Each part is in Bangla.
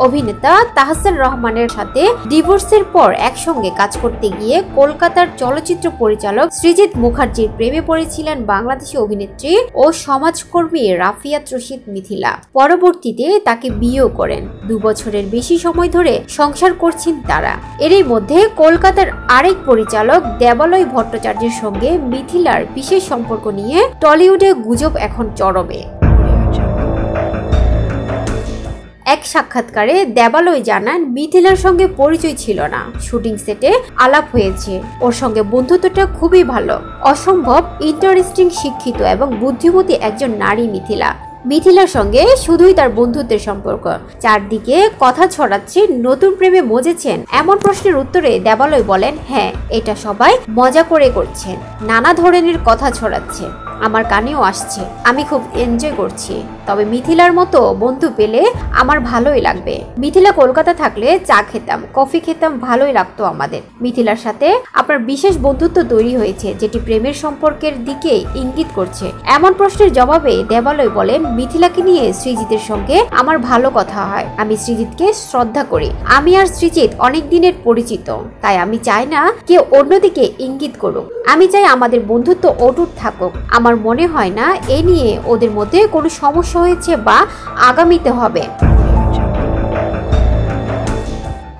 অভিনেতা তাহসান রহমানের সাথে ডিভোর্সের পর একসঙ্গে কাজ করতে গিয়ে কলকাতার চলচ্চিত্র পরিচালক সৃজিত মুখার্জির প্রেমে পড়েছিলেন বাংলাদেশি অভিনেত্রী ও সমাজকর্মী রাফিয়াত রশিদ মিথিলা। পরবর্তীতে তাকে বিয়েও করেন। 2 বছরের বেশি সময় ধরে সংসার করছেন তারা। এরই মধ্যে কলকাতার আরেক পরিচালক দেবালয় ভট্টাচার্যের সঙ্গে মিথিলার বিশেষ সম্পর্ক নিয়ে টলিউডে গুজব এখন চরমে। এক সাক্ষাৎকারে দেবালয় জানান, মিথিলার সঙ্গে পরিচয় ছিল না, শুটিং সেটে আলাপ হয়েছে। ওর সঙ্গে বন্ধুত্বটা খুবই ভালো, অসম্ভব ইন্টারেস্টিং, শিক্ষিত এবং বুদ্ধিমতী একজন নারী মিথিলা। মিথিলার সঙ্গে শুধুই তার বন্ধুত্বের সম্পর্ক, চারদিকে কথা ছড়াচ্ছে নতুন প্রেমে মজেছেন। এমন প্রশ্নের উত্তরে দেবালয় বলেন, হ্যাঁ, এটা সবাই মজা করে করছেন, নানা ধরনের কথা ছড়াচ্ছে, আমার কানেও আসছে, আমি খুব এনজয় করছি। তবে মিথিলার মতো বন্ধু পেলে আমার ভালোই লাগবে। মিথিলা কলকাতা থাকলে চা খেতাম, কফি খেতাম, ভালোই লাগতো আমাদের। মিথিলার সাথে আপনার বিশেষ বন্ধুত্ব তৈরি হয়েছে, যেটি প্রেমের সম্পর্কের দিকে ইঙ্গিত করছে। এমন প্রশ্নের জবাবে দেবালয় বলেন, মিথিলাকে নিয়ে সৃজিতের সঙ্গে আমার ভালো কথা হয়, আমি সৃজিতকে শ্রদ্ধা করি। আমি আর সৃজিত অনেক দিনের পরিচিত, তাই আমি চাই না কেউ অন্যদিকে ইঙ্গিত করুক। আমি চাই আমাদের বন্ধুত্ব অটুট থাকুক। আমার মনে হয় না এ নিয়ে ওদের মধ্যে কোনো সমস্যা হয়েছে বা আগামীতে হবে।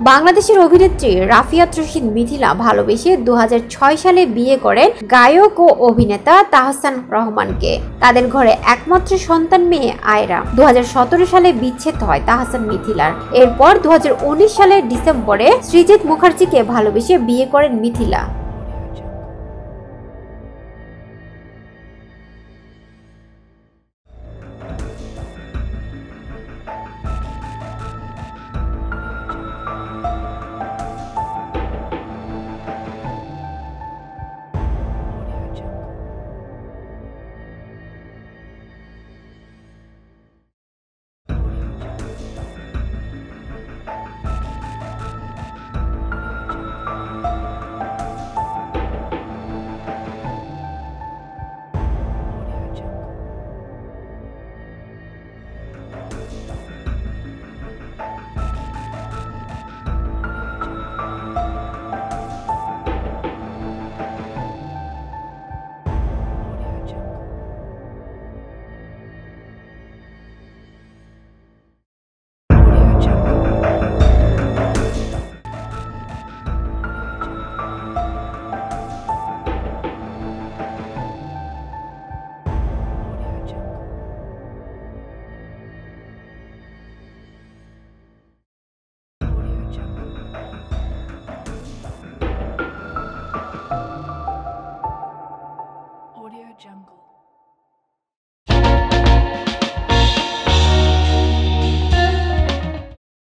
বাংলাদেশের অভিনেত্রী রাফিয়াত রশিদ মিথিলা ভালোবেসে 2006 সালে বিয়ে করেন গায়ক ও অভিনেতা তাহসান রহমানকে। তাদের ঘরে একমাত্র সন্তান মেয়ে আয়রা। 2017 সালে বিচ্ছেদ হয় তাহসান মিথিলার। এরপর 2019 সালের ডিসেম্বরে সৃজিত মুখার্জিকে ভালোবেসে বিয়ে করেন মিথিলা।